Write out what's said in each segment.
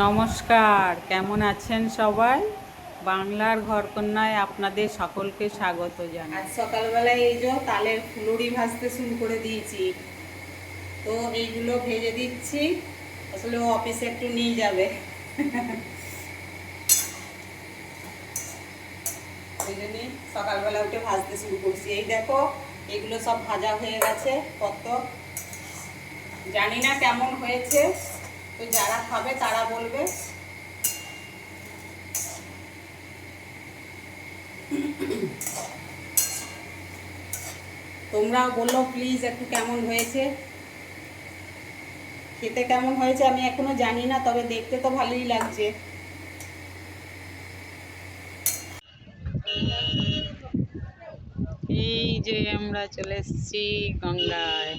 নমস্কার, কেমন আছেন সবাই? বাংলার ঘরকন্যায় আপনাদের সকলকে স্বাগত জানাই। আজ সকালবেলায় এই যে তালের ফুলুরি ভাজতে শুরু করে দিয়েছি। তো এইগুলো ভেজে দিচ্ছি, আসলে ও অফিসে একটু নিয়ে যাবে, ওই জন্যই সকালবেলা উঠে ভাজতে শুরু করছি। এই দেখো, এগুলো সব ভাজা হয়ে গেছে। কত জানি না কেমন হয়েছে, তো যারা খাবে তারা বলবে। তোমরাও বললো প্লিজ একটু কেমন হয়েছে, খেতে কেমন হয়েছে আমি এখনো জানি না, তবে দেখতে তো ভালোই লাগছে। এই যে আমরা চলে এসেছি গঙ্গায়।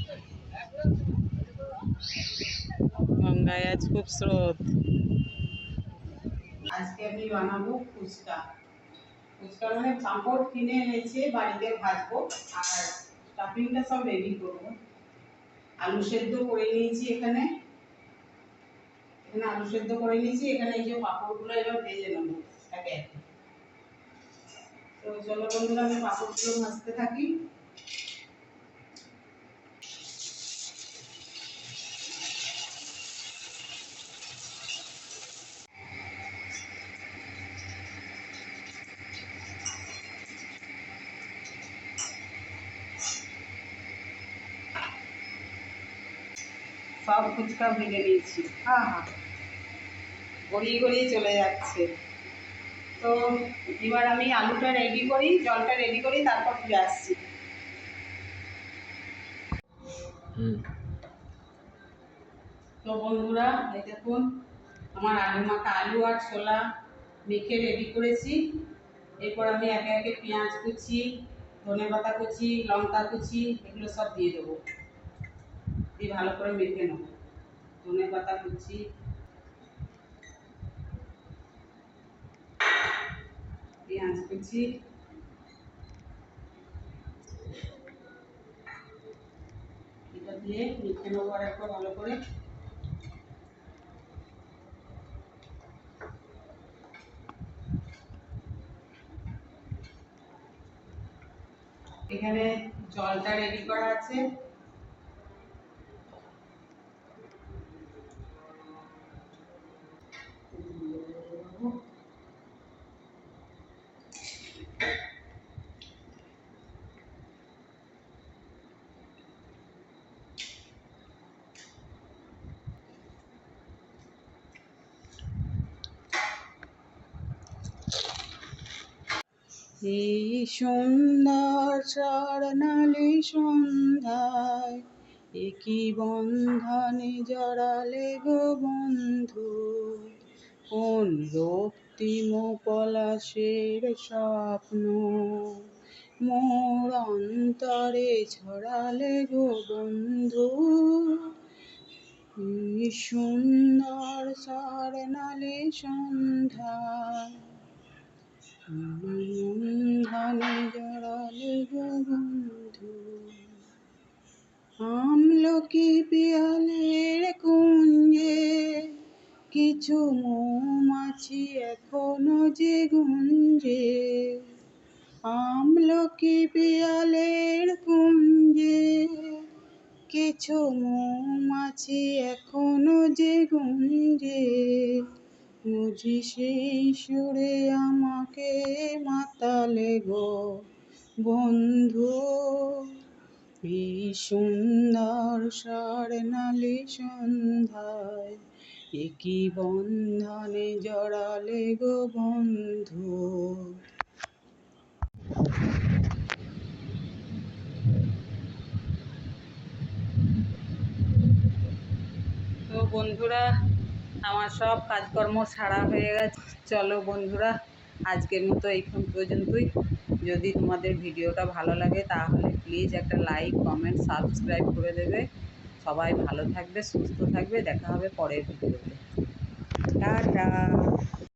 গঙ্গায় আজ খুব স্রোত। আজকে আমি বানাবো ফুচকা। ফুচকা মানে পাঁপড় কিনে এনেছি, বাড়িতে ভাজবো আর স্টাফিংটা সব রেডি করবো। আলু সেদ্ধ করে নিয়েছি, এখানে আলু সেদ্ধ করে নিয়েছি। এখানে এই যে পাঁপড়গুলো এবার ভেজে নেবো একে একে। তো চলো বন্ধুরা, আমি পাঁপড়গুলো ভাজতে থাকি। সব ফুচকা ভেজে নিয়েছি। হ্যাঁ হ্যাঁ, গড়িয়ে গড়িয়ে চলে যাচ্ছে। তো এবার আমি আলুটা রেডি করি, জলটা রেডি করি, তারপর ফিরে আসছি। তো বন্ধুরা, এই দেখুন আমার আলু মাখা, আলু আর ছোলা মেখে রেডি করেছি। এরপর আমি একে একে পেঁয়াজ কুচি, ধনেপাতা কুচি, লঙ্কা কুচি এগুলো সব দিয়ে দেবো, দিয়ে ভালো করে মেখে নেব। ধনেপাতা কুচি, পেঁয়াজ কুচি, এটা দিয়ে মেখে নেবো আর একবার ভালো করে। এখানে জলটা রেডি করা আছে। এই সুন্দর স্বর্ণালী সন্ধ্যায় একই বন্ধনে জড়ালে গো বন্ধু, কোন রক্তিম পলাশের স্বপ্ন মোর অন্তরে ছড়ালে গো বন্ধু। এই সুন্দর স্বর্ণালী সন্ধ্যায় বন্ধনে জড়ালে গো বন্ধু, আমলকি পিয়ালের কুঞ্জে কিছু মৌমাছি এখনো যে গুঞ্জে। আমলকি পিয়ালের কুঞ্জে কিছু মৌমাছি এখনো যে গুঞ্জে, বুঝি সেই সুরে আমাকে মাতালে গো বন্ধু। এই সুন্দর স্বর্ণালী সন্ধ্যায় একই বন্ধনে জড়ালে গো বন্ধু। তো বন্ধুরা, আমার সব কাজকর্ম ছাড়া হয়ে গেছে। চলো বন্ধুরা, আজকের মতো এইখান পর্যন্তই। যদি তোমাদের ভিডিওটা ভালো লাগে তাহলে প্লিজ একটা লাইক, কমেন্ট, সাবস্ক্রাইব করে দেবে। সবাই ভালো থাকবে, সুস্থ থাকবে। দেখা হবে পরের ভিডিওতে। টাটা।